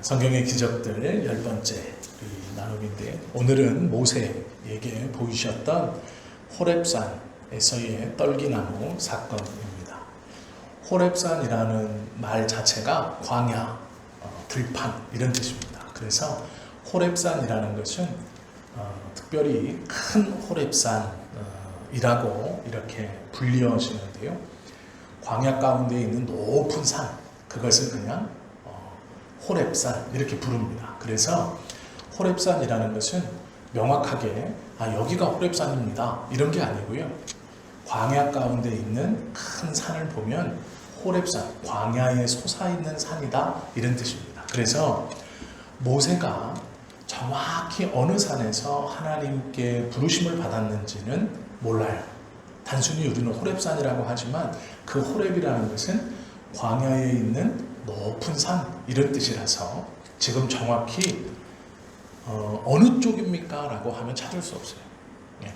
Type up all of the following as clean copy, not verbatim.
성경의 기적들 10번째 나눔인데, 오늘은 모세에게 보이셨던 호렙산에서의 떨기나무 사건입니다. 호렙산이라는 말 자체가 광야, 들판 이런 뜻입니다. 그래서 호렙산이라는 것은 특별히 큰 호렙산이라고 이렇게 불리어지는데요. 광야 가운데 있는 높은 산, 그것을 그냥 호렙산 이렇게 부릅니다. 그래서 호렙산이라는 것은 명확하게 여기가 호렙산입니다 이런 게 아니고요. 광야 가운데 있는 큰 산을 보면 호렙산, 광야에 솟아있는 산이다 이런 뜻입니다. 그래서 모세가 정확히 어느 산에서 하나님께 부르심을 받았는지는 몰라요. 단순히 우리는 호렙산이라고 하지만 그 호렙이라는 것은 광야에 있는 높은 산 이런 뜻이라서 지금 정확히 어느 쪽입니까? 라고 하면 찾을 수 없어요.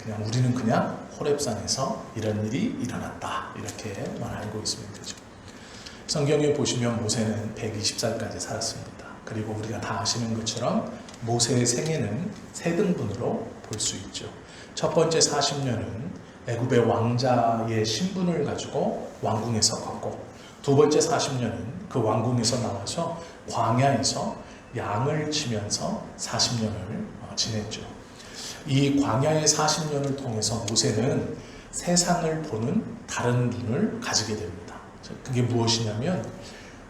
그냥 우리는 그냥 호렙산에서 이런 일이 일어났다 이렇게만 알고 있으면 되죠. 성경에 보시면 모세는 120살까지 살았습니다. 그리고 우리가 다 아시는 것처럼 모세의 생애는 세 등분으로 볼 수 있죠. 첫 번째 40년은 애굽의 왕자의 신분을 가지고 왕궁에서 걷고, 두 번째 40년은 그 왕궁에서 나와서 광야에서 양을 치면서 40년을 지냈죠. 이 광야의 40년을 통해서 모세는 세상을 보는 다른 눈을 가지게 됩니다. 그게 무엇이냐면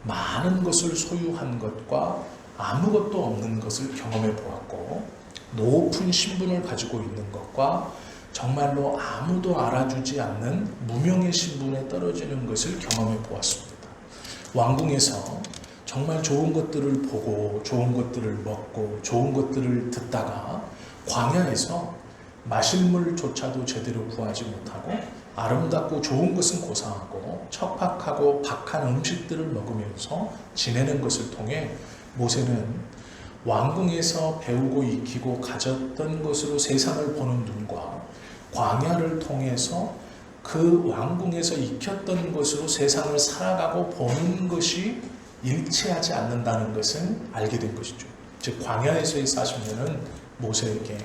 많은 것을 소유한 것과 아무것도 없는 것을 경험해 보았고, 높은 신분을 가지고 있는 것과 정말로 아무도 알아주지 않는 무명의 신분에 떨어지는 것을 경험해 보았습니다. 왕궁에서 정말 좋은 것들을 보고 좋은 것들을 먹고 좋은 것들을 듣다가 광야에서 마실 물조차도 제대로 구하지 못하고 아름답고 좋은 것은 고사하고 척박하고 박한 음식들을 먹으면서 지내는 것을 통해 모세는 왕궁에서 배우고 익히고 가졌던 것으로 세상을 보는 눈과 광야를 통해서 그 왕궁에서 익혔던 것으로 세상을 살아가고 보는 것이 일치하지 않는다는 것을 알게 된 것이죠. 즉 광야에서의 40년은 모세에게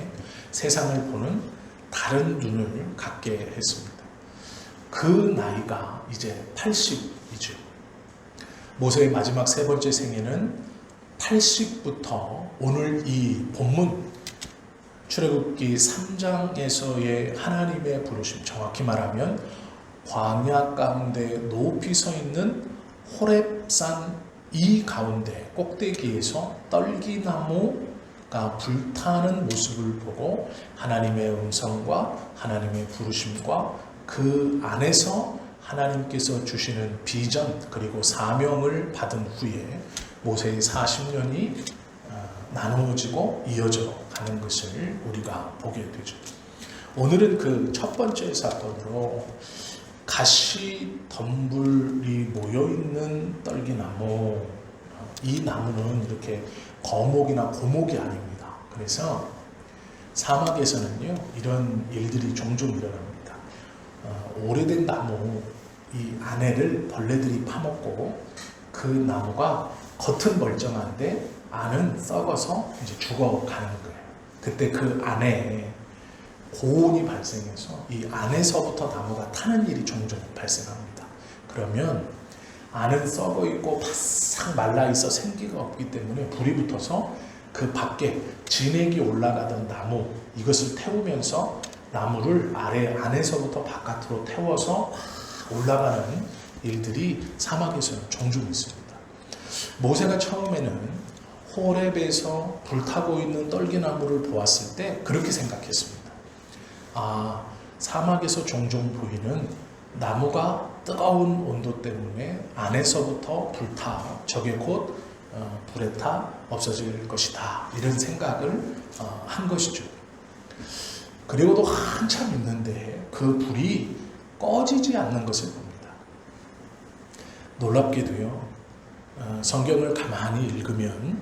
세상을 보는 다른 눈을 갖게 했습니다. 그 나이가 이제 80이죠. 모세의 마지막 세 번째 생애는 80부터 오늘 이 본문 출애굽기 3장에서의 하나님의 부르심, 정확히 말하면 광야 가운데 높이 서 있는 호렙산 이 가운데 꼭대기에서 떨기나무가 불타는 모습을 보고 하나님의 음성과 하나님의 부르심과 그 안에서 하나님께서 주시는 비전 그리고 사명을 받은 후에 모세의 40년이 나누어지고 이어져 가는 것을 우리가 보게 되죠. 오늘은 그 첫 번째 사건으로 가시 덤불이 모여있는 떨기나무, 이 나무는 이렇게 거목이나 고목이 아닙니다. 그래서 사막에서는요 이런 일들이 종종 일어납니다. 오래된 나무 이 안에를 벌레들이 파먹고 그 나무가 겉은 멀쩡한데 안은 썩어서 이제 죽어가는 거예요. 그때 그 안에 고온이 발생해서 이 안에서부터 나무가 타는 일이 종종 발생합니다. 그러면 안은 썩어 있고 바싹 말라 있어 생기가 없기 때문에 불이 붙어서 그 밖에 진액이 올라가던 나무 이것을 태우면서 나무를 안에서부터 바깥으로 태워서 올라가는 일들이 사막에서는 종종 있습니다. 모세가 처음에는 호렙에서 불타고 있는 떨기나무를 보았을 때 그렇게 생각했습니다. 사막에서 종종 보이는 나무가 뜨거운 온도 때문에 안에서부터 불타, 저게 곧 불에 타 없어질 것이다 이런 생각을 한 것이죠. 그리고도 한참 있는데 그 불이 꺼지지 않는 것을 봅니다. 놀랍게도요, 성경을 가만히 읽으면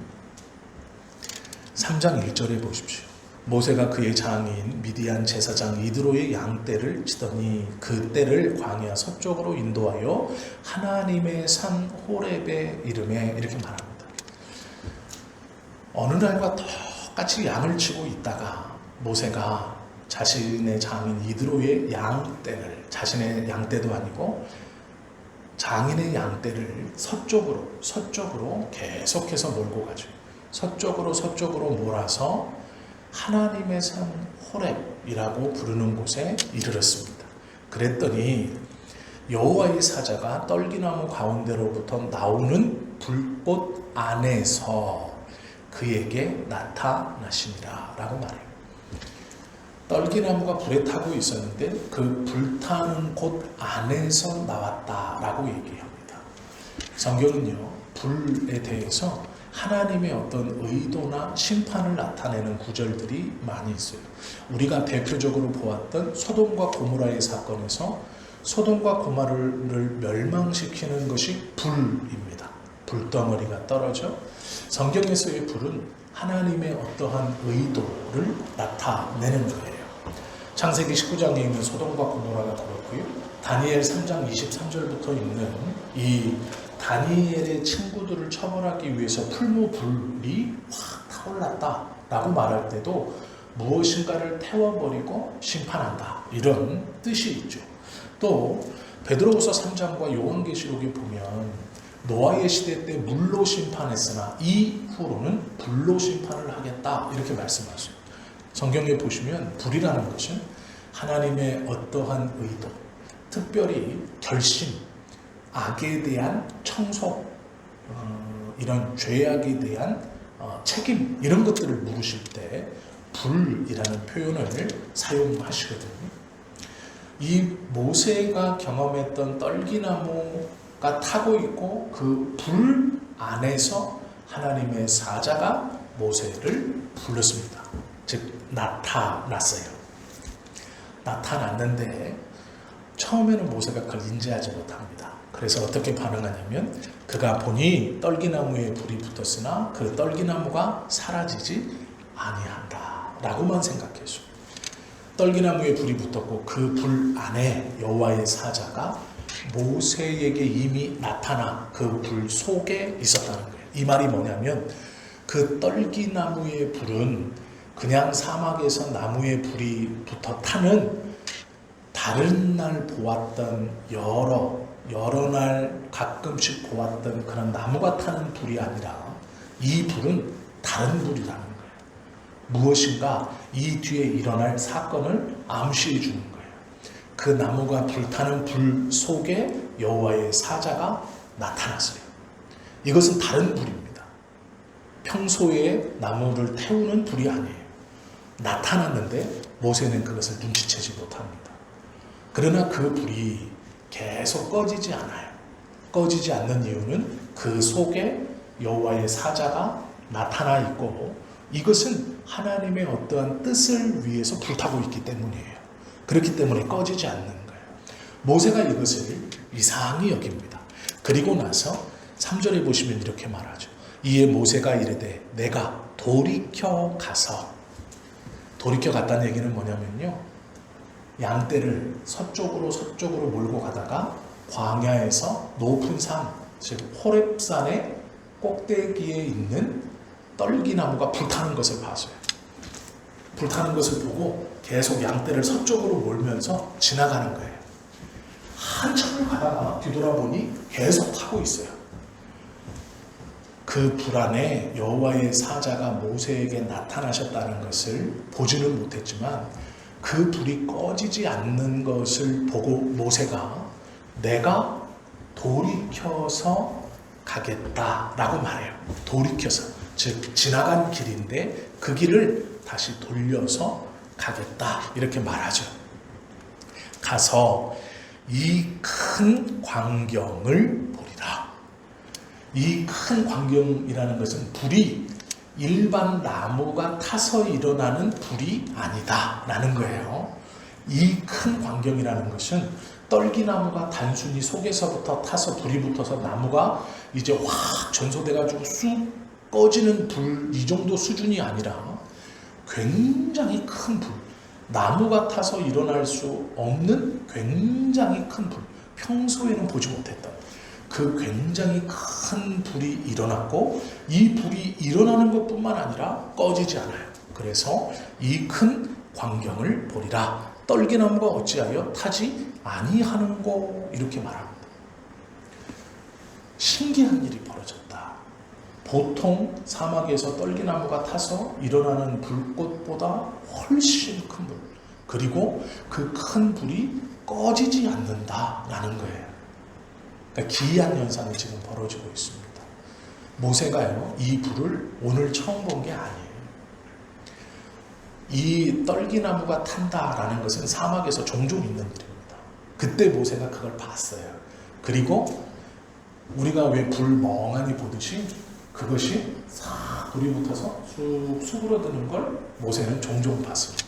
3장 1절에 보십시오. 모세가 그의 장인 미디안 제사장 이드로의 양떼를 치더니 그 떼를 광야 서쪽으로 인도하여 하나님의 산 호렙의 이름에 이렇게 말합니다. 어느 날과 똑같이 양을 치고 있다가 모세가 자신의 장인 이드로의 양떼를, 자신의 양떼도 아니고 장인의 양떼를 서쪽으로 계속해서 몰고 가죠. 서쪽으로 몰아서 하나님의 산 호렙이라고 부르는 곳에 이르렀습니다. 그랬더니 여호와의 사자가 떨기나무 가운데로부터 나오는 불꽃 안에서 그에게 나타나시니라 라고 말해요. 떨기나무가 불에 타고 있었는데 그 불타는 곳 안에서 나왔다라고 얘기합니다. 성경은요, 불에 대해서 하나님의 어떤 의도나 심판을 나타내는 구절들이 많이 있어요. 우리가 대표적으로 보았던 소돔과 고모라의 사건에서 소돔과 고모라를 멸망시키는 것이 불입니다. 불덩어리가 떨어져 성경에서의 불은 하나님의 어떠한 의도를 나타내는 거예요. 창세기 19장에 있는 소돔과 고모라가 그렇고요. 다니엘 3장 23절부터 있는 이 다니엘의 친구들을 처벌하기 위해서 풀무불이 확 타올랐다라고 말할 때도 무엇인가를 태워버리고 심판한다, 이런 뜻이 있죠. 또 베드로후서 3장과 요한계시록에 보면 노아의 시대 때 물로 심판했으나 이후로는 불로 심판을 하겠다, 이렇게 말씀하세요. 성경에 보시면 불이라는 것은 하나님의 어떠한 의도, 특별히 결심, 악에 대한 청소, 이런 죄악에 대한 책임, 이런 것들을 물으실 때 불이라는 표현을 사용하시거든요. 이 모세가 경험했던 떨기나무가 타고 있고 그 불 안에서 하나님의 사자가 모세를 불렀습니다. 즉 나타났어요. 나타났는데 처음에는 모세가 그걸 인지하지 못합니다. 그래서 어떻게 반응하냐면 그가 보니 떨기나무에 불이 붙었으나 그 떨기나무가 사라지지 아니한다 라고만 생각했어요. 떨기나무에 불이 붙었고 그 불 안에 여호와의 사자가 모세에게 이미 나타나 그 불 속에 있었다는 거예요. 이 말이 뭐냐면 그 떨기나무의 불은 그냥 사막에서 나무에 불이 붙어 타는 다른 날 보았던 여러 날 가끔씩 보았던 그런 나무가 타는 불이 아니라 이 불은 다른 불이라는 거예요. 무엇인가 이 뒤에 일어날 사건을 암시해 주는 거예요. 그 나무가 불타는 불 속에 여호와의 사자가 나타났어요. 이것은 다른 불입니다. 평소에 나무를 태우는 불이 아니에요. 나타났는데 모세는 그것을 눈치채지 못합니다. 그러나 그 불이 계속 꺼지지 않아요. 꺼지지 않는 이유는 그 속에 여호와의 사자가 나타나 있고 이것은 하나님의 어떠한 뜻을 위해서 불타고 있기 때문이에요. 그렇기 때문에 꺼지지 않는 거예요. 모세가 이것을 이상히 여깁니다. 그리고 나서 3절에 보시면 이렇게 말하죠. 이에 모세가 이르되 내가 돌이켜 갔다는 얘기는 뭐냐면요, 양떼를 서쪽으로 몰고 가다가 광야에서 높은 산, 즉 호렙산의 꼭대기에 있는 떨기나무가 불타는 것을 봤어요. 불타는 것을 보고 계속 양떼를 서쪽으로 몰면서 지나가는 거예요. 한참을 가다가 뒤돌아보니 계속 타고 있어요. 그 불 안에 여호와의 사자가 모세에게 나타나셨다는 것을 보지는 못했지만 그 불이 꺼지지 않는 것을 보고 모세가 내가 돌이켜서 가겠다라고 말해요. 돌이켜서, 즉 지나간 길인데 그 길을 다시 돌려서 가겠다, 이렇게 말하죠. 가서 이 큰 광경을 보리라. 이 큰 광경이라는 것은 불이 일반 나무가 타서 일어나는 불이 아니다 라는 거예요. 이 큰 광경이라는 것은 떨기나무가 단순히 속에서부터 타서 불이 붙어서 나무가 이제 확 전소돼가지고 쑥 꺼지는 불, 이 정도 수준이 아니라 굉장히 큰 불, 나무가 타서 일어날 수 없는 굉장히 큰 불, 평소에는 보지 못했던 그 굉장히 큰 불이 일어났고 이 불이 일어나는 것뿐만 아니라 꺼지지 않아요. 그래서 이 큰 광경을 보리라. 떨기나무가 어찌하여 타지 아니하는고 이렇게 말합니다. 신기한 일이 벌어졌다. 보통 사막에서 떨기나무가 타서 일어나는 불꽃보다 훨씬 큰 불, 그리고 그 큰 불이 꺼지지 않는다라는 거예요. 그러니까 기이한 현상이 지금 벌어지고 있습니다. 모세가요, 이 불을 오늘 처음 본 게 아니에요. 이 떨기나무가 탄다라는 것은 사막에서 종종 있는 일입니다. 그때 모세가 그걸 봤어요. 그리고 우리가 왜 불 멍하니 보듯이 그것이 싹 불이 붙어서 쑥 수그러드는 걸 모세는 종종 봤습니다.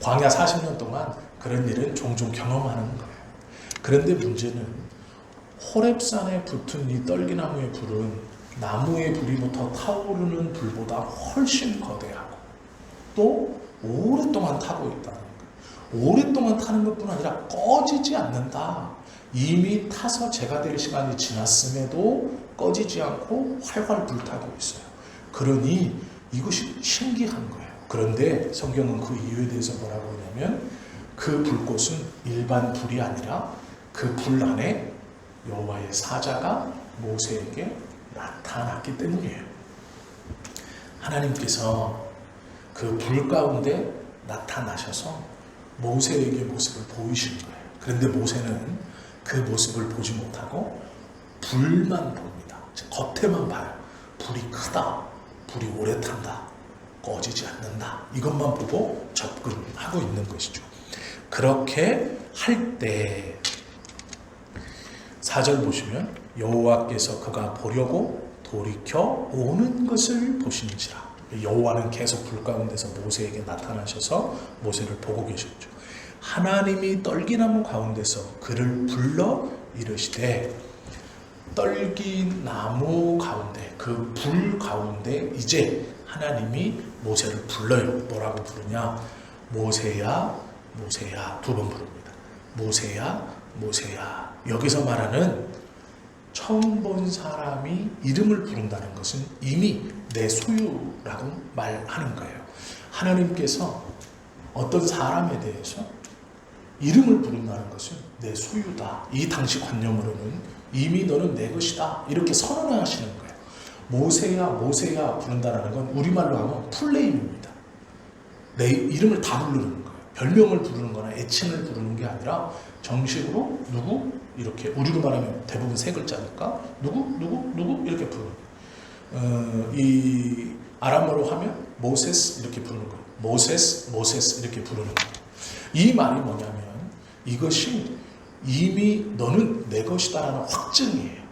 광야 40년 동안 그런 일은 종종 경험하는 거예요. 그런데 문제는 호렙산에 붙은 이 떨기나무의 불은 나무의 불이부터 타오르는 불보다 훨씬 거대하고 또 오랫동안 타고 있다는 거예요. 오랫동안 타는 것뿐 아니라 꺼지지 않는다. 이미 타서 재가 될 시간이 지났음에도 꺼지지 않고 활활 불타고 있어요. 그러니 이것이 신기한 거예요. 그런데 성경은 그 이유에 대해서 뭐라고 하냐면 그 불꽃은 일반 불이 아니라 그 불 안에 여호와의 사자가 모세에게 나타났기 때문이에요. 하나님께서 그 불 가운데 나타나셔서 모세에게 모습을 보이신 거예요. 그런데 모세는 그 모습을 보지 못하고 불만 봅니다. 겉에만 봐요. 불이 크다, 불이 오래 탄다, 꺼지지 않는다, 이것만 보고 접근하고 있는 것이죠. 그렇게 할 때 4절 보시면 여호와께서 그가 보려고 돌이켜 오는 것을 보시는지라. 여호와는 계속 불 가운데서 모세에게 나타나셔서 모세를 보고 계셨죠. 하나님이 떨기나무 가운데서 그를 불러 이르시되, 떨기나무 가운데 그 불 가운데 이제 하나님이 모세를 불러요. 뭐라고 부르냐? 모세야 모세야, 2번 부릅니다. 모세야 모세야. 여기서 말하는 처음 본 사람이 이름을 부른다는 것은 이미 내 소유라고 말하는 거예요. 하나님께서 어떤 사람에 대해서 이름을 부른다는 것은 내 소유다. 이 당시 관념으로는 이미 너는 내 것이다, 이렇게 선언하시는 거예요. 모세야 모세야 부른다는 건 우리말로 하면 풀네임입니다. 내 이름을 다 부르는 거예요. 별명을 부르는 거나 애칭을 부르는 게 아니라 정식으로 누구, 이렇게 우리로 말하면 대부분 3글자니까 누구 이렇게 부르는 거예요. 이 아람어로 하면 모세스 이렇게 부르는 거예요. 모세스 이렇게 부르는 거예요. 이 말이 뭐냐면 이것이 이미 너는 내 것이다라는 확증이에요.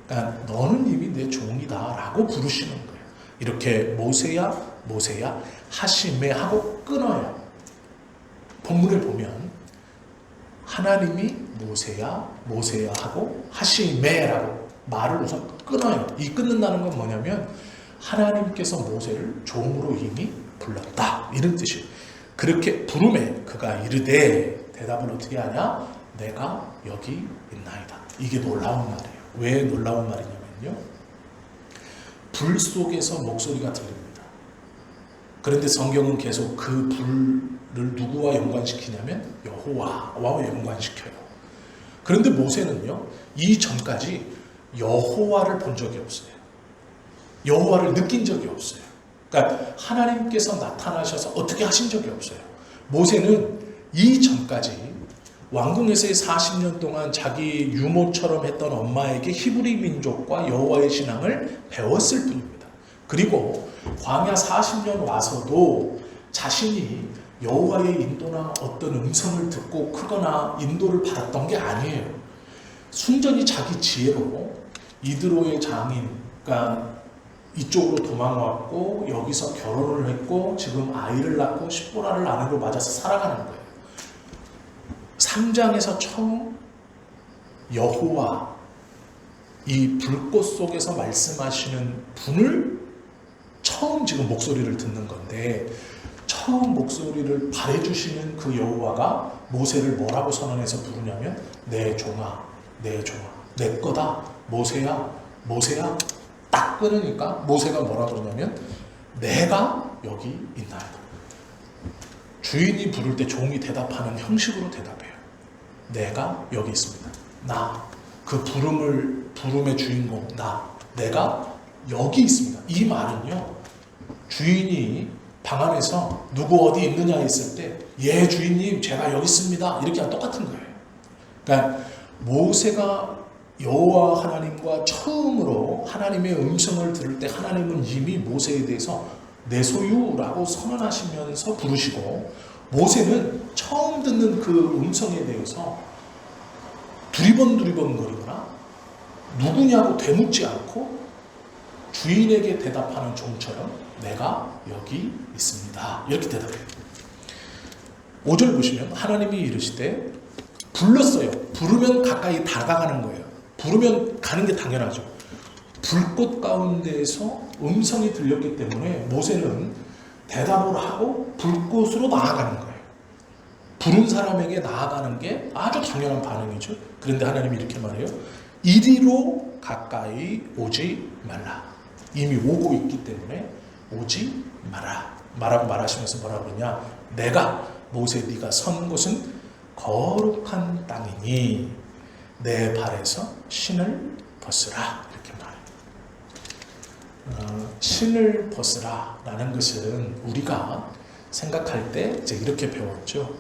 그러니까 너는 이미 내 종이다라고 부르시는 거예요. 이렇게 모세야 모세야 하시메 하고 끊어요. 본문을 보면 하나님이 모세야 모세야 하고 하시메라고 말을 우선 끊어요. 이 끊는다는 건 뭐냐면 하나님께서 모세를 종으로 이미 불렀다, 이런 뜻이에요. 그렇게 부름에 그가 이르되, 대답을 어떻게 하냐? 내가 여기 있나이다. 이게 놀라운 말이에요. 왜 놀라운 말이냐면요, 불 속에서 목소리가 들립니다. 그런데 성경은 계속 그 불을 누구와 연관시키냐면 여호와와 연관시켜요. 그런데 모세는요, 이전까지 여호와를 본 적이 없어요. 여호와를 느낀 적이 없어요. 그러니까 하나님께서 나타나셔서 어떻게 하신 적이 없어요. 모세는 이전까지 왕궁에서의 40년 동안 자기 유모처럼 했던 엄마에게 히브리 민족과 여호와의 신앙을 배웠을 뿐입니다. 그리고 광야 40년 와서도 자신이 여호와의 인도나 어떤 음성을 듣고 크거나 인도를 받았던 게 아니에요. 순전히 자기 지혜로 이드로의 장인, 그러니까 이쪽으로 도망왔고 여기서 결혼을 했고 지금 아이를 낳고 십보라를 아내로 맞아서 살아가는 거예요. 3장에서 처음 여호와, 이 불꽃 속에서 말씀하시는 분을 처음 지금 목소리를 듣는 건데, 처음 목소리를 발해주시는 그 여호와가 모세를 뭐라고 선언해서 부르냐면 내 종아 내 종아, 내 거다, 모세야, 모세야. 딱 끊으니까 모세가 뭐라 그러냐면 내가 여기 있나이다. 주인이 부를 때 종이 대답하는 형식으로 대답해요. 내가 여기 있습니다. 나, 그 부름의 주인공 내가 여기 있습니다. 이 말은요, 주인이 방 안에서 누구 어디 있느냐 했을 때 예 주인님 제가 여기 있습니다 이렇게 하면 똑같은 거예요. 그러니까 모세가 여호와 하나님과 처음으로 하나님의 음성을 들을 때 하나님은 이미 모세에 대해서 내 소유라고 선언하시면서 부르시고, 모세는 처음 듣는 그 음성에 대해서 두리번거리거나 누구냐고 되묻지 않고 주인에게 대답하는 종처럼 내가 여기 있습니다 이렇게 대답해요. 5절 보시면 하나님이 이르시되 불렀어요. 부르면 가까이 다가가는 거예요. 부르면 가는 게 당연하죠. 불꽃 가운데에서 음성이 들렸기 때문에 모세는 대답을 하고 불꽃으로 나아가는 거예요. 부른 사람에게 나아가는 게 아주 당연한 반응이죠. 그런데 하나님이 이렇게 말해요. 이리로 가까이 오지 말라. 이미 오고 있기 때문에 오지 마라. 말하시면서 뭐라 그러냐. 내가 모세 네가 선 곳은 거룩한 땅이니 내 발에서 신을 벗으라. 이렇게 말해요. 신을 벗으라 라는 것은 우리가 생각할 때 이제 이렇게 배웠죠.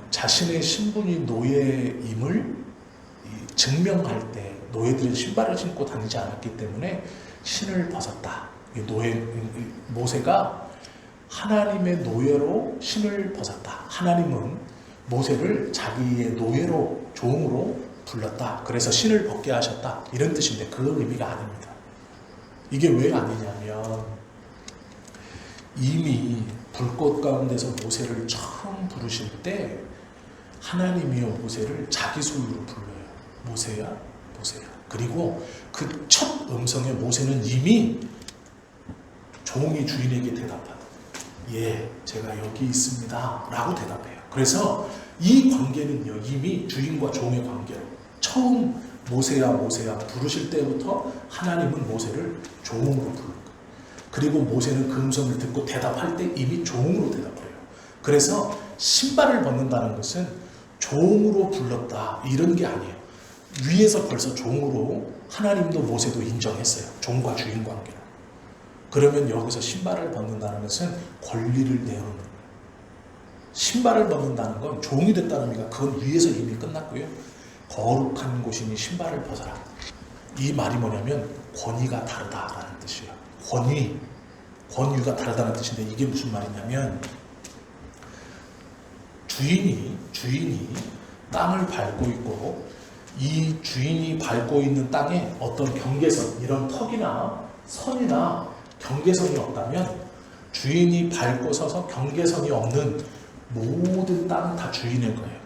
자신의 신분이 노예임을 증명할 때 노예들은 신발을 신고 다니지 않았기 때문에 신을 벗었다. 모세가 하나님의 노예로 신을 벗었다. 하나님은 모세를 자기의 노예로, 종으로 불렀다. 그래서 신을 벗게 하셨다. 이런 뜻인데 그런 의미가 아닙니다. 이게 왜 아니냐면 이미 불꽃 가운데서 모세를 처음 부르실 때 하나님이여 모세를 자기 소유로 불러요. 모세야, 모세야. 그리고 그 첫 음성에 모세는 이미 종이 주인에게 대답하다. 예, 제가 여기 있습니다 라고 대답해요. 그래서 이 관계는요, 이미 주인과 종의 관계로 처음 모세야 모세야 부르실 때부터 하나님은 모세를 종으로 부릅니다. 그리고 모세는 그 음성을 듣고 대답할 때 이미 종으로 대답해요. 그래서 신발을 벗는다는 것은 종으로 불렀다 이런 게 아니에요. 위에서 벌써 종으로 하나님도 모세도 인정했어요. 종과 주인 관계로. 그러면 여기서 신발을 벗는다는 것은 권리를 내어놓는 거예요. 신발을 벗는다는 건 종이 됐다는 의미가 그건 위에서 이미 끝났고요. 거룩한 곳이니 신발을 벗어라. 이 말이 뭐냐면 권위가 다르다라는 뜻이에요. 권위가 다르다는 뜻인데 이게 무슨 말이냐면 주인이 땅을 밟고 있고 이 주인이 밟고 있는 땅에 어떤 경계선, 이런 턱이나 선이나 경계선이 없다면 주인이 밟고 서서 경계선이 없는 모든 땅은 다 주인의 거예요.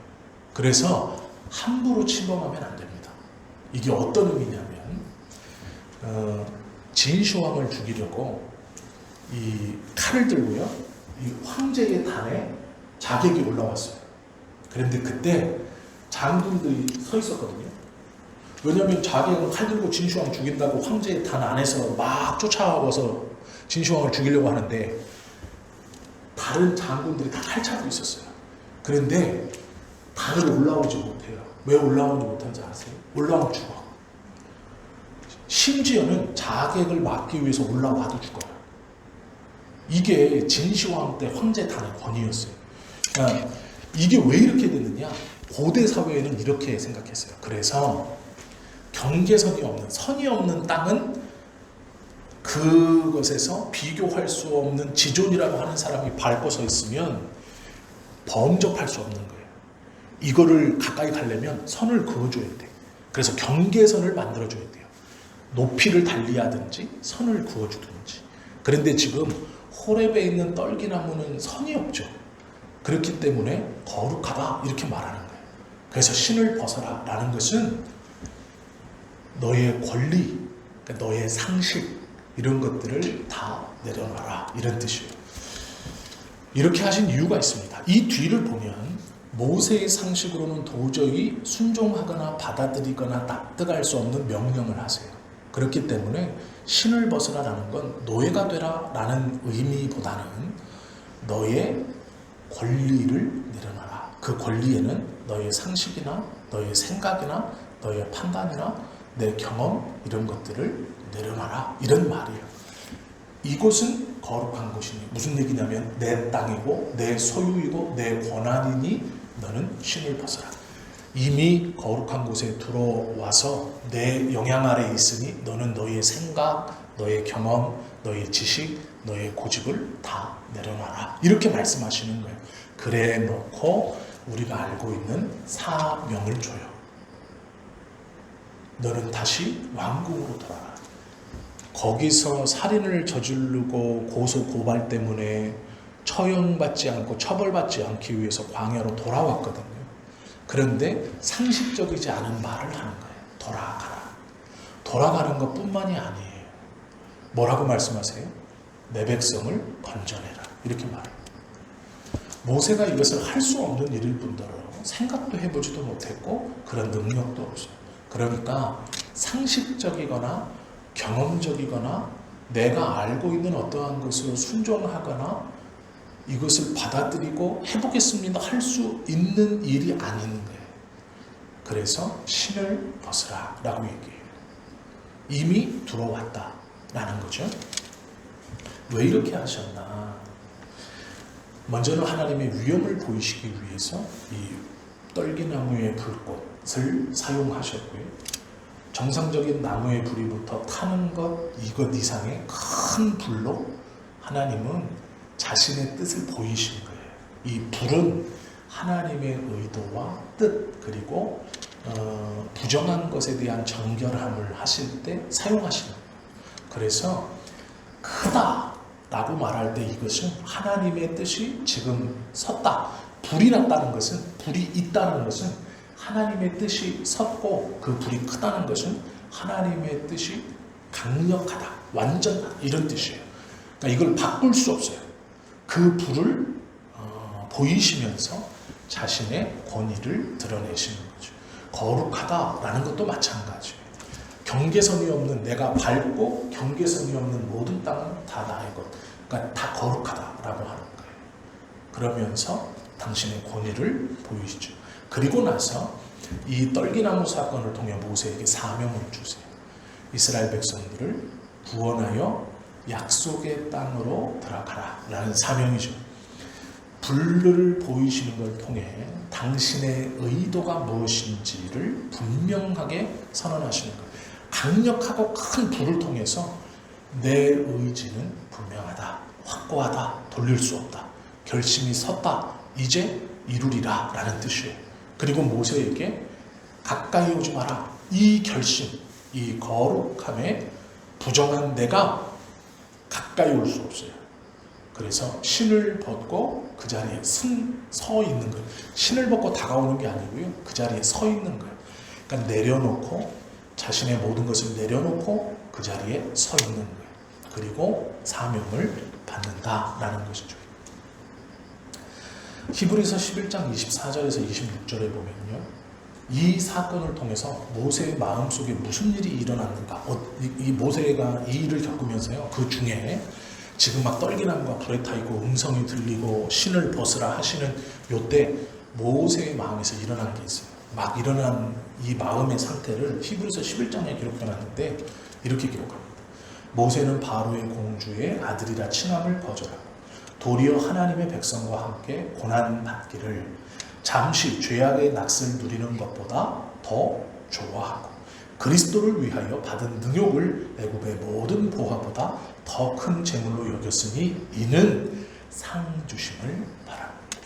그래서 함부로 침범하면 안 됩니다. 이게 어떤 의미냐면 진시황을 죽이려고 이 칼을 들고요, 이 황제의 단에 자객이 올라왔어요. 그런데 그때 장군들이 서 있었거든요. 왜냐하면 자객은 칼 들고 진시황 죽인다고 황제의 단 안에서 막 쫓아와서 진시황을 죽이려고 하는데 다른 장군들이 다 칼차고 있었어요. 그런데 단으로 올라오지 못해요. 왜 올라오지 못하는지 아세요? 올라오면 죽어. 심지어는 자객을 막기 위해서 올라와도 죽어요. 이게 진시황 때 황제 단의 권위였어요. 그러니까 이게 왜 이렇게 됐느냐? 고대 사회에는 이렇게 생각했어요. 그래서 경계선이 없는, 선이 없는 땅은 그것에서 비교할 수 없는 지존이라고 하는 사람이 밟고 서 있으면 범접할 수 없는 거예요. 이거를 가까이 가려면 선을 그어줘야 돼. 그래서 경계선을 만들어줘야 돼요. 높이를 달리하든지 선을 그어주든지. 그런데 지금 호렙에 있는 떨기나무는 선이 없죠. 그렇기 때문에 거룩하다 이렇게 말하는 거예요. 그래서 신을 벗어라 라는 것은 너의 권리, 그러니까 너의 상식 이런 것들을 다 내려놔라 이런 뜻이에요. 이렇게 하신 이유가 있습니다. 이 뒤를 보면 모세의 상식으로는 도저히 순종하거나 받아들이거나 납득할 수 없는 명령을 하세요. 그렇기 때문에 신을 벗으라라는 건 노예가 되라라는 의미보다는 너의 권리를 내려놔라. 그 권리에는 너의 상식이나 너의 생각이나 너의 판단이나 내 경험 이런 것들을 내려놔라. 이런 말이에요. 이곳은 거룩한 곳이니 무슨 얘기냐면 내 땅이고 내 소유이고 내 권한이니 너는 신을 벗어라. 이미 거룩한 곳에 들어와서 내 영향 아래에 있으니 너는 너의 생각, 너의 경험, 너의 지식, 너의 고집을 다 내려놔라. 이렇게 말씀하시는 거예요. 그래 놓고 우리가 알고 있는 사명을 줘요. 너는 다시 왕궁으로 돌아라. 거기서 살인을 저지르고 고소 고발 때문에 처형받지 않고 처벌받지 않기 위해서 광야로 돌아왔거든요. 그런데 상식적이지 않은 말을 하는 거예요. 돌아가라. 돌아가는 것뿐만이 아니에요. 뭐라고 말씀하세요? 내 백성을 건져내라. 이렇게 말해요. 모세가 이것을 할 수 없는 일일 뿐더러 생각도 해보지도 못했고 그런 능력도 없어요. 그러니까 상식적이거나 경험적이거나 내가 알고 있는 어떠한 것으로 순종하거나 이것을 받아들이고 해보겠습니다 할 수 있는 일이 아닌 거예요. 그래서 신을 벗으라 라고 얘기해요. 이미 들어왔다 라는 거죠. 왜 이렇게 하셨나? 먼저는 하나님의 위엄을 보이시기 위해서 이 떨기나무의 불꽃을 사용하셨고요. 정상적인 나무의 불이부터 타는 이것 이상의 큰 불로 하나님은 자신의 뜻을 보이신 거예요. 이 불은 하나님의 의도와 뜻 그리고 부정한 것에 대한 정결함을 하실 때 사용하시는 거예요. 그래서 크다라고 말할 때 이것은 하나님의 뜻이 지금 섰다. 불이 났다는 것은 불이 있다는 것은 하나님의 뜻이 섰고 그 불이 크다는 것은 하나님의 뜻이 강력하다, 완전하다 이런 뜻이에요. 그러니까 이걸 바꿀 수 없어요. 그 불을 보이시면서 자신의 권위를 드러내시는 거죠. 거룩하다라는 것도 마찬가지예요. 경계선이 없는 내가 밟고 경계선이 없는 모든 땅은 다 나의 것. 그러니까 다 거룩하다라고 하는 거예요. 그러면서 당신의 권위를 보이시죠. 그리고 나서 이 떨기나무 사건을 통해 모세에게 사명을 주세요. 이스라엘 백성들을 구원하여 약속의 땅으로 들어가라 라는 사명이죠. 불을 보이시는 걸 통해 당신의 의도가 무엇인지를 분명하게 선언하시는 거예요. 강력하고 큰 불을 통해서 내 의지는 분명하다, 확고하다, 돌릴 수 없다, 결심이 섰다, 이제 이루리라 라는 뜻이에요. 그리고 모세에게 가까이 오지 마라. 이 결심, 이 거룩함에 부정한 내가 가까이 올 수 없어요. 그래서 신을 벗고 그 자리에 서 있는 거예요. 신을 벗고 다가오는 게 아니고요. 그 자리에 서 있는 거예요. 그러니까 내려놓고 자신의 모든 것을 내려놓고 그 자리에 서 있는 거예요. 그리고 사명을 받는다라는 것이죠. 히브리서 11장 24절에서 26절에 보면요. 이 사건을 통해서 모세의 마음속에 무슨 일이 일어났는가, 이 모세가 이 일을 겪으면서요, 그 중에 지금 막 떨기나무가 불에 타 있고 음성이 들리고 신을 벗으라 하시는 요때 모세의 마음에서 일어난 게 있어요. 막 일어난 이 마음의 상태를 히브리서 11장에 기록해놨는데 이렇게 기록합니다. 모세는 바로의 공주의 아들이라 칭함을 거절하고 도리어 하나님의 백성과 함께 고난받기를 잠시 죄악의 낯을 누리는 것보다 더 좋아하고 그리스도를 위하여 받은 능욕을 애굽의 모든 보화보다 더 큰 재물로 여겼으니 이는 상 주심을 바랍니다.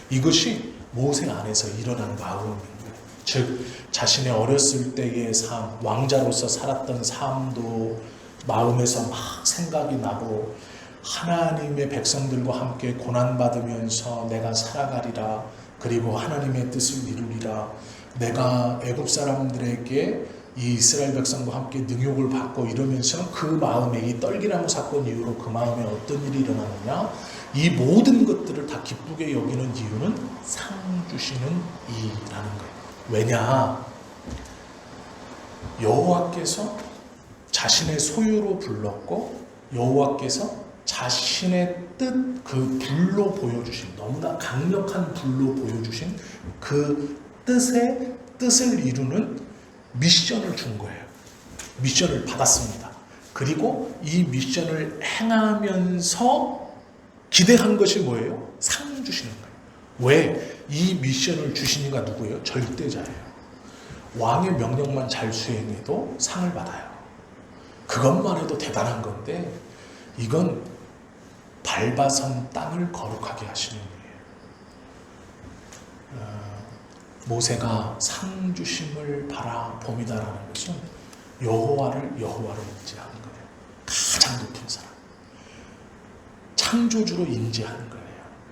이것이 모세 안에서 일어난 마음인 거예요. 즉 자신의 어렸을 때의 삶, 왕자로서 살았던 삶도 마음에서 막 생각이 나고 하나님의 백성들과 함께 고난받으면서 내가 살아가리라, 그리고 하나님의 뜻을 이루리라, 내가 애굽 사람들에게 이 이스라엘 백성과 함께 능욕을 받고 이러면서 그 마음에 이 떨기나무 사건 이후로 그 마음에 어떤 일이 일어나느냐, 이 모든 것들을 다 기쁘게 여기는 이유는 상 주시는 이라는 거예요. 왜냐, 여호와께서 자신의 소유로 불렀고 여호와께서 자신의 뜻, 그 불로 보여주신, 너무나 강력한 불로 보여주신 그 뜻을 이루는 미션을 준 거예요. 미션을 받았습니다. 그리고 이 미션을 행하면서 기대한 것이 뭐예요? 상 주시는 거예요. 왜? 이 미션을 주신 이가 누구예요? 절대자예요. 왕의 명령만 잘 수행해도 상을 받아요. 그것만 해도 대단한 건데, 이건 밟아선 땅을 거룩하게 하시는 일이에요. 모세가 상 주심을 바라봄이다라는 것은 여호와를 인지하는 거예요. 가장 높은 사람, 창조주로 인지하는 거예요.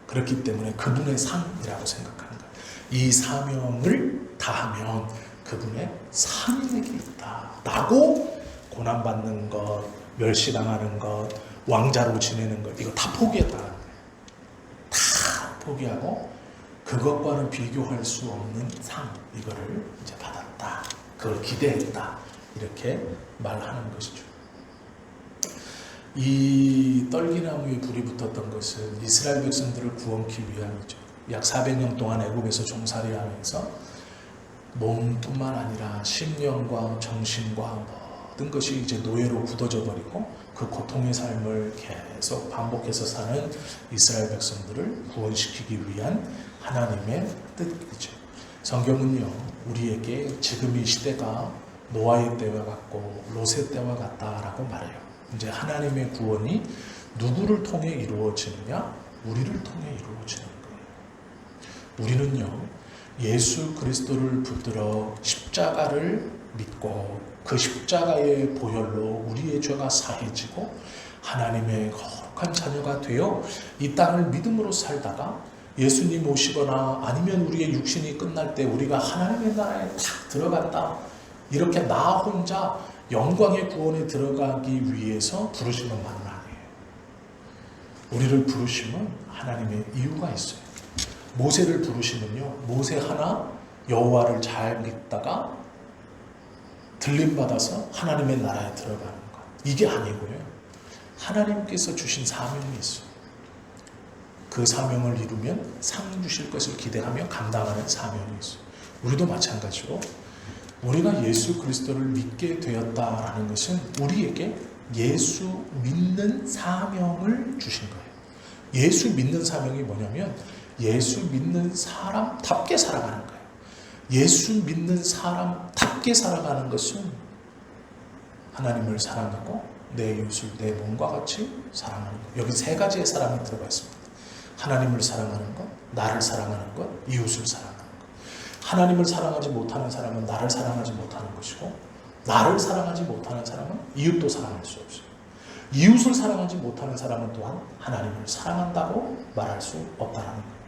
그렇기 때문에 그분의 상이라고 생각하는 거예요. 이 사명을 다하면 그분의 상이 있다 라고, 고난받는 것, 멸시당하는 것, 왕자로 지내는 것, 이거 다 포기했다는 거예요. 다 포기하고 그것과는 비교할 수 없는 상, 이거를 이제 받았다, 그걸 기대했다, 이렇게 말하는 것이죠. 이 떨기나무에 불이 붙었던 것은 이스라엘 백성들을 구원하기 위함이죠. 약 400년 동안 애국에서 종살이하면서 몸뿐만 아니라 심령과 정신과 모든 것이 이제 노예로 굳어져 버리고 그 고통의 삶을 계속 반복해서 사는 이스라엘 백성들을 구원시키기 위한 하나님의 뜻이죠. 성경은요, 우리에게 지금 이 시대가 노아의 때와 같고 롯의 때와 같다라고 말해요. 이제 하나님의 구원이 누구를 통해 이루어지느냐? 우리를 통해 이루어지는 거예요. 우리는요, 예수 그리스도를 붙들어 십자가를 믿고 그 십자가의 보혈로 우리의 죄가 사해지고 하나님의 거룩한 자녀가 되어 이 땅을 믿음으로 살다가 예수님 오시거나 아니면 우리의 육신이 끝날 때 우리가 하나님의 나라에 탁 들어갔다, 이렇게 나 혼자 영광의 구원에 들어가기 위해서 부르시는 말은 아니에요. 우리를 부르시면 하나님의 이유가 있어요. 모세를 부르시면요, 모세 하나 여호와를 잘 믿다가 들림받아서 하나님의 나라에 들어가는 것, 이게 아니고요, 하나님께서 주신 사명이 있어요. 그 사명을 이루면 상 주실 것을 기대하며 감당하는 사명이 있어요. 우리도 마찬가지로 우리가 예수 그리스도를 믿게 되었다라는 것은 우리에게 예수 믿는 사명을 주신 거예요. 예수 믿는 사명이 뭐냐면 예수 믿는 사람답게 살아가는 거예요. 예수 믿는 사람답게 살아가는 것은 하나님을 사랑하고 내 이웃을 내 몸과 같이 사랑하는 것. 여기 세 가지의 사랑이 들어가 있습니다. 하나님을 사랑하는 것, 나를 사랑하는 것, 이웃을 사랑하는 것. 하나님을 사랑하지 못하는 사람은 나를 사랑하지 못하는 것이고, 나를 사랑하지 못하는 사람은 이웃도 사랑할 수 없어요. 이웃을 사랑하지 못하는 사람은 또한 하나님을 사랑한다고 말할 수 없다는 거예요.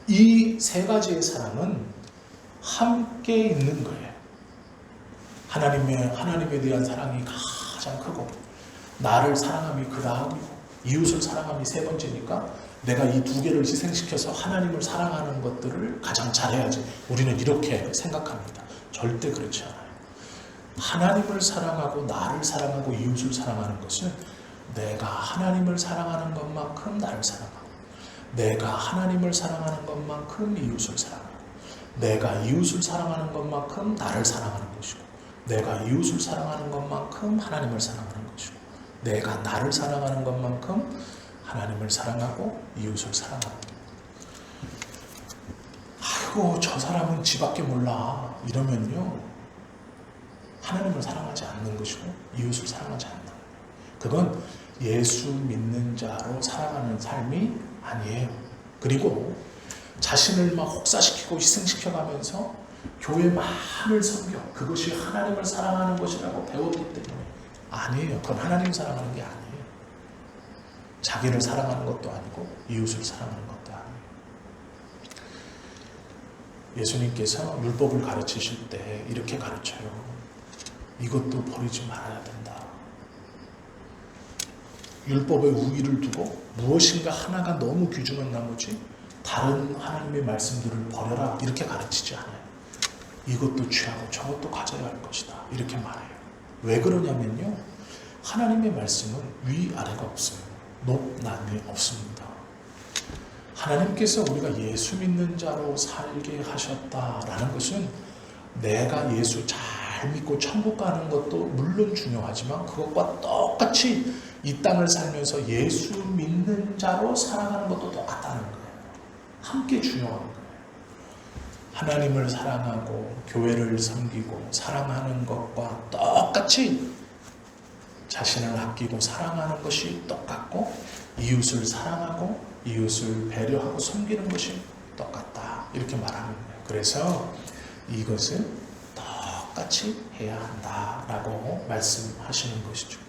이 세 가지의 사랑은 함께 있는 거예요. 하나님에 대한 사랑이 가장 크고, 나를 사랑함이 그다음이고, 이웃을 사랑함이 세 번째니까 내가 이 두 개를 희생시켜서 하나님을 사랑하는 것들을 가장 잘해야지, 우리는 이렇게 생각합니다. 절대 그렇지 않아요. 하나님을 사랑하고 나를 사랑하고 이웃을 사랑하는 것은 내가 하나님을 사랑하는 것만큼 나를 사랑하고, 내가 하나님을 사랑하는 것만큼 이웃을 사랑하고, 내가 이웃을 사랑하는 것만큼 나를 사랑하는 것이고, 내가 이웃을 사랑하는 것만큼 하나님을 사랑하는 것이고, 내가 나를 사랑하는 것만큼 하나님을 사랑하고 이웃을 사랑하는 것. 아이고, 저 사람은 지밖에 몰라 이러면요, 하나님을 사랑하지 않는 것이고 이웃을 사랑하지 않는 거예요. 그건 예수 믿는 자로 살아가는 삶이 아니에요. 그리고 자신을 막 혹사시키고 희생시켜가면서 교회만을 섬겨, 그것이 하나님을 사랑하는 것이라고 배웠기 때문에 아니에요. 그건 하나님 사랑하는 게 아니에요. 자기를 사랑하는 것도 아니고 이웃을 사랑하는 것도 아니에요. 예수님께서 율법을 가르치실 때 이렇게 가르쳐요. 이것도 버리지 말아야 된다. 율법의 우위를 두고 무엇인가 하나가 너무 귀중한 나머지 다른 하나님의 말씀들을 버려라 이렇게 가르치지 않아요. 이것도 취하고 저것도 가져야 할 것이다 이렇게 말해요. 왜 그러냐면요, 하나님의 말씀은 위아래가 없어요. 높낮이 없습니다. 하나님께서 우리가 예수 믿는 자로 살게 하셨다라는 것은 내가 예수 잘 믿고 천국 가는 것도 물론 중요하지만 그것과 똑같이 이 땅을 살면서 예수 믿는 자로 살아가는 것도 똑같다는 거예요. 함께 중요한 거예요. 하나님을 사랑하고 교회를 섬기고 사랑하는 것과 똑같이 자신을 아끼고 사랑하는 것이 똑같고 이웃을 사랑하고 이웃을 배려하고 섬기는 것이 똑같다 이렇게 말하는 거예요. 그래서 이것을 똑같이 해야 한다라고 말씀하시는 것이죠.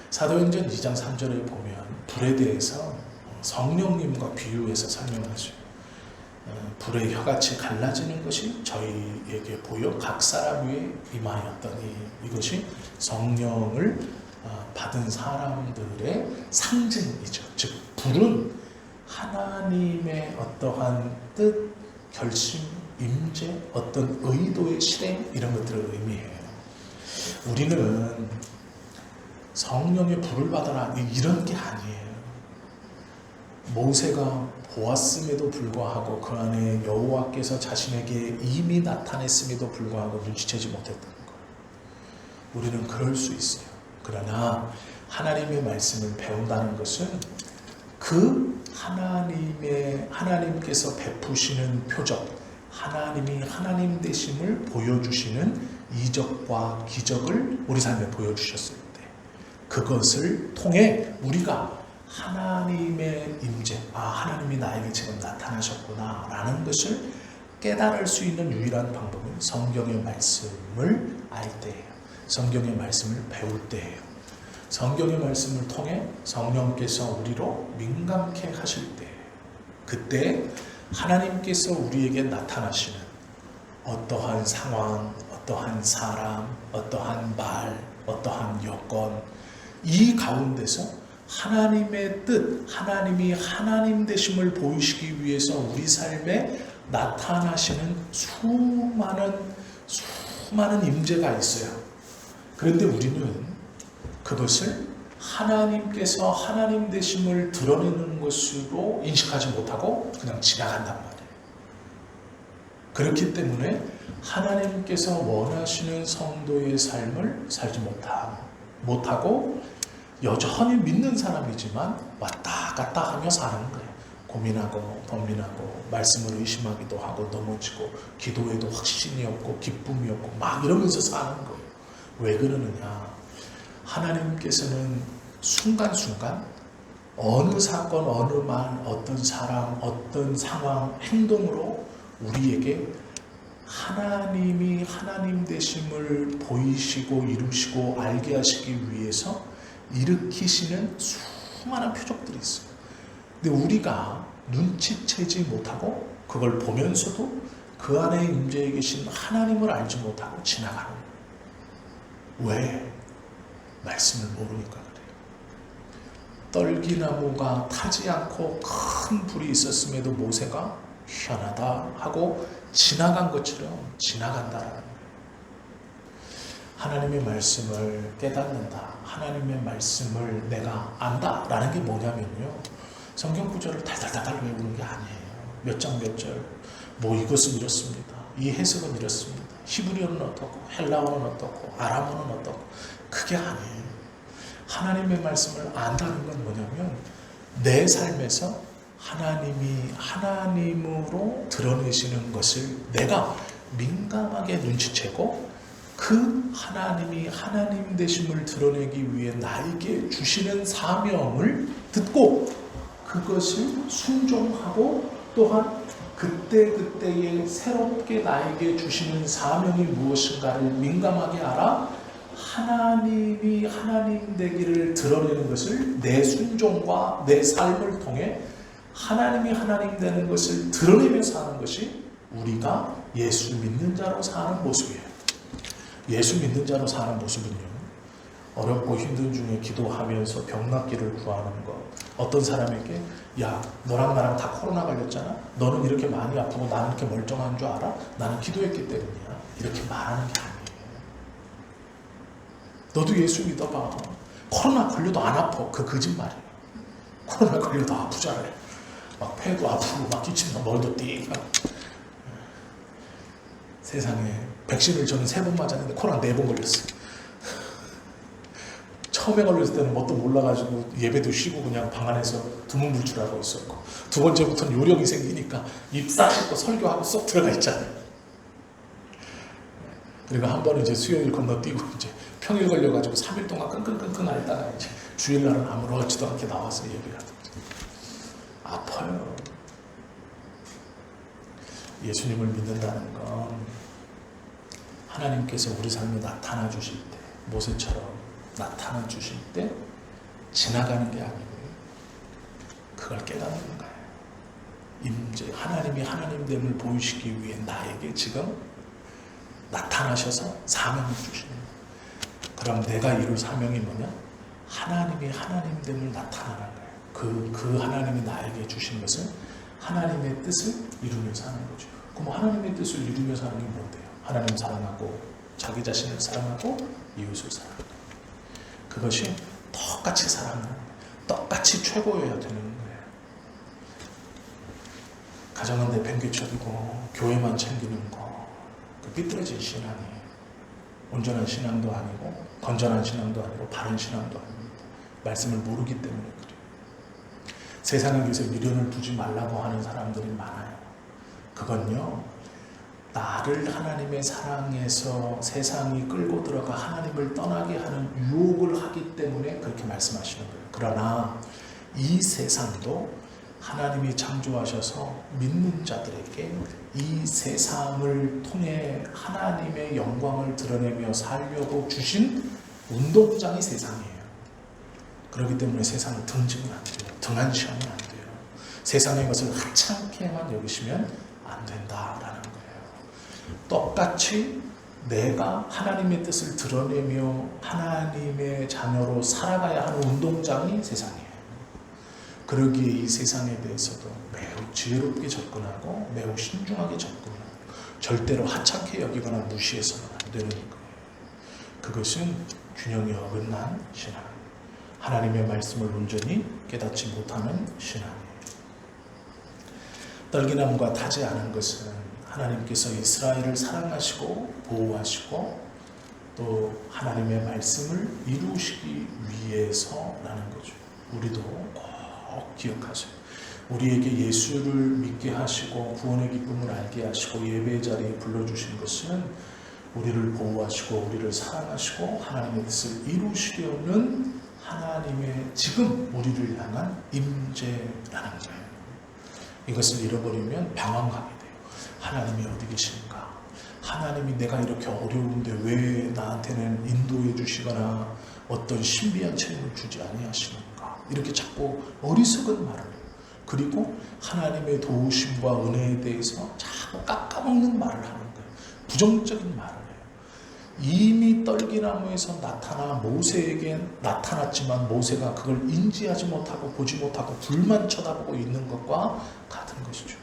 사도행전 2장 3절에 보면 불에 대해서 성령님과 비유해서 설명하죠. 불의 혀같이 갈라지는 것이 저희에게 보여 각 사람 위에 임하였더니 이것이 성령을 받은 사람들의 상징이죠. 즉 불은 하나님의 어떠한 뜻, 결심, 임재, 어떤 의도의 실행 이런 것들을 의미해요. 우리는 성령의 불을 받아라 이런 게 아니에요. 모세가 보았음에도 불구하고 그 안에 여호와께서 자신에게 이미 나타냈음에도 불구하고 눈치채지 못했다는 거예요. 우리는 그럴 수 있어요. 그러나 하나님의 말씀을 배운다는 것은 그 하나님께서 베푸시는 표적, 하나님이 하나님 되심을 보여주시는 이적과 기적을 우리 삶에 보여주셨을 때 그것을 통해 우리가 하나님의 임재, 하나님이 나에게 지금 나타나셨구나 라는 것을 깨달을 수 있는 유일한 방법은 성경의 말씀을 알 때예요. 성경의 말씀을 배울 때예요. 성경의 말씀을 통해 성령께서 우리로 민감케 하실 때예요. 그때 하나님께서 우리에게 나타나시는 어떠한 상황, 어떠한 사람, 어떠한 말, 어떠한 여건 이 가운데서 하나님의 뜻, 하나님이 하나님 되심을 보이시기 위해서 우리 삶에 나타나시는 수많은 임재가 있어요. 그런데 우리는 그것을 하나님께서 하나님 되심을 드러내는 것으로 인식하지 못하고 그냥 지나간단 말이에요. 그렇기 때문에 하나님께서 원하시는 성도의 삶을 살지 못하고 여전히 믿는 사람이지만 왔다 갔다 하며 사는 거예요. 고민하고 번민하고 말씀을 의심하기도 하고 넘어지고 기도에도 확신이 없고 기쁨이 없고 막 이러면서 사는 거예요. 왜 그러느냐? 하나님께서는 순간순간 어느 사건, 어느 말, 어떤 사람, 어떤 상황, 행동으로 우리에게 하나님이 하나님 되심을 보이시고 이루시고 알게 하시기 위해서 일으키시는 수많은 표적들이 있어요. 근데 우리가 눈치채지 못하고 그걸 보면서도 그 안에 임재해 계신 하나님을 알지 못하고 지나가는 거예요. 왜? 말씀을 모르니까 그래요. 떨기나무가 타지 않고 큰 불이 있었음에도 모세가 희한하다 하고 지나간 것처럼 지나간다라는 거예요. 하나님의 말씀을 깨닫는다, 하나님의 말씀을 내가 안다라는 게 뭐냐면요, 성경 구절을 달달달달 외우는 게 아니에요. 몇 장 몇 절, 이것은 이렇습니다, 이 해석은 이렇습니다, 히브리어는 어떻고 헬라어는 어떻고 아람어는 어떻고, 그게 아니에요. 하나님의 말씀을 안다는 건 뭐냐면 내 삶에서 하나님이 하나님으로 드러내시는 것을 내가 민감하게 눈치채고 그 하나님이 하나님 되심을 드러내기 위해 나에게 주시는 사명을 듣고 그것을 순종하고 또한 그때그때에 새롭게 나에게 주시는 사명이 무엇인가를 민감하게 알아 하나님이 하나님 되기를 드러내는 것을 내 순종과 내 삶을 통해 하나님이 하나님 되는 것을 드러내며 사는 것이 우리가 예수 믿는 자로 사는 모습이에요. 예수 믿는 자로 사는 모습은요, 어렵고 힘든 중에 기도하면서 병 낫기를 구하는 것. 어떤 사람에게 야, 너랑 나랑 다 코로나 걸렸잖아. 너는 이렇게 많이 아프고 나는 이렇게 멀쩡한 줄 알아? 나는 기도했기 때문이야. 이렇게 말하는 게 아니에요. 너도 예수 믿어봐. 코로나 걸려도 안 아파. 그 거짓말이에요. 코로나 걸려도 아프잖아요. 막 폐도 아프고 막 기침도 머리도 띵. 세상에 백신을 저는 3번 맞았는데 코로나 4번 걸렸어요. 처음에 걸렸을 때는 뭣도 몰라가지고 예배도 쉬고 그냥 방 안에서 두문불출하고 있었고, 두 번째부터는 요령이 생기니까 입 싹 씻고 설교하고 쏙 들어가 있잖아요. 그리고 한 번은 이제 수요일 건너뛰고 이제 평일 걸려가지고 3일 동안 끙끙끙끙 앓다가 이제 주일날은 아무렇지도 않게 나와서 예배하던. 아파요. 예수님을 믿는다는 건 하나님께서 우리 삶에 나타나 주실 때, 모세처럼 나타나 주실 때 지나가는 게 아니고요, 그걸 깨닫는 거예요. 임재, 하나님이 하나님됨을 보이시기 위해 나에게 지금 나타나셔서 사명을 주시는 거예요. 그럼 내가 이룰 사명이 뭐냐? 하나님이 하나님됨을 나타나는 거예요. 그 하나님이 나에게 주신 것은 하나님의 뜻을 이루며 사는 거죠. 그럼 하나님의 뜻을 이루며 사는 게 뭔데요? 하나님 사랑하고 자기 자신을 사랑하고 이웃을 사랑하고, 그것이 똑같이 사랑하는, 똑같이 최고여야 되는 거예요. 가정은 내팽개쳐두고 교회만 챙기는 거, 그 삐뚤어진 신앙이에요. 온전한 신앙도 아니고 건전한 신앙도 아니고 바른 신앙도 아닙니다. 말씀을 모르기 때문에 그래요. 세상에 요새 미련을 두지 말라고 하는 사람들이 많아요. 그건요, 나를 하나님의 사랑에서 세상이 끌고 들어가 하나님을 떠나게 하는 유혹을 하기 때문에 그렇게 말씀하시는 거예요. 그러나 이 세상도 하나님이 창조하셔서 믿는 자들에게 이 세상을 통해 하나님의 영광을 드러내며 살려고 주신 운동장이 세상이에요. 그렇기 때문에 세상을 등지면 안 돼요. 등한시하면 안 돼요. 세상의 것을 하찮게만 여기시면 안 된다라는 거예요. 똑같이 내가 하나님의 뜻을 드러내며 하나님의 자녀로 살아가야 하는 운동장이 세상이에요. 그러기에 이 세상에 대해서도 매우 지혜롭게 접근하고 매우 신중하게 접근하고 절대로 하찮게 여기거나 무시해서는 안 되는 거예요. 그것은 균형이 어긋난 신앙, 하나님의 말씀을 온전히 깨닫지 못하는 신앙이에요. 떨기나무가 타지 않은 것은 하나님께서 이스라엘을 사랑하시고 보호하시고 또 하나님의 말씀을 이루시기 위해서라는 거죠. 우리도 꼭 기억하세요. 우리에게 예수를 믿게 하시고 구원의 기쁨을 알게 하시고 예배의 자리에 불러주신 것은 우리를 보호하시고 우리를 사랑하시고 하나님의 뜻을 이루시려는 하나님의 지금 우리를 향한 임재라는 거예요. 이것을 잃어버리면 방황하게 돼요. 하나님이 어디 계신가? 하나님이 내가 이렇게 어려운데 왜 나한테는 인도해 주시거나 어떤 신비한 책임을 주지 아니하시는가? 이렇게 자꾸 어리석은 말을 해요. 그리고 하나님의 도우심과 은혜에 대해서 자꾸 깎아먹는 말을 하는 거예요. 부정적인 말을 해요. 이미 떨기나무에서 나타나 모세에게 나타났지만 모세가 그걸 인지하지 못하고 보지 못하고 불만 쳐다보고 있는 것과 같은 것이죠.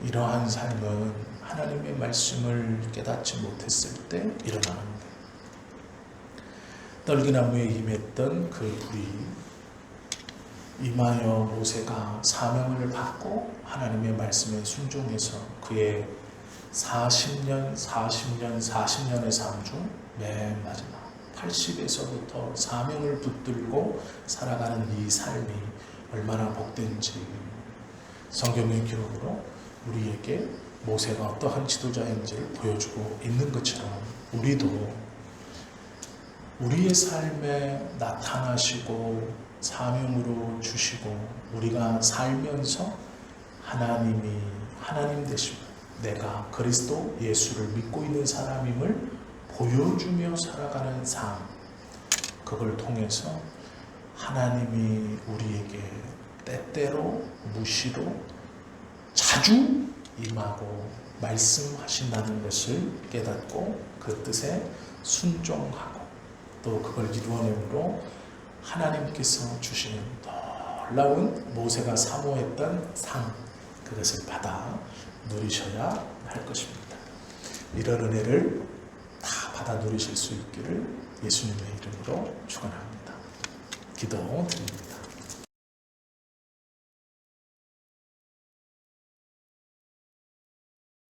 이러한 삶은 하나님의 말씀을 깨닫지 못했을 때 일어나는 거예요. 떨기나무에 임했던 그 불이 임하여 모세가 사명을 받고 하나님의 말씀에 순종해서 그의 40년의 삶 중 맨 마지막 80에서부터 사명을 붙들고 살아가는 이 삶이 얼마나 복된지 성경의 기록으로 우리에게 모세가 어떠한 지도자인지를 보여주고 있는 것처럼 우리도 우리의 삶에 나타나시고 사명으로 주시고 우리가 살면서 하나님이 하나님 되시고 내가 그리스도 예수를 믿고 있는 사람임을 보여주며 살아가는 삶, 그걸 통해서 하나님이 우리에게 때때로 무시로 자주 임하고 말씀하신다는 것을 깨닫고 그 뜻에 순종하고 또 그걸 이루어내므로 하나님께서 주시는 놀라운 모세가 사모했던 상, 그것을 받아 누리셔야 할 것입니다. 이런 은혜를 다 받아 누리실 수 있기를 예수님의 이름으로 축원합니다. 기도드립니다.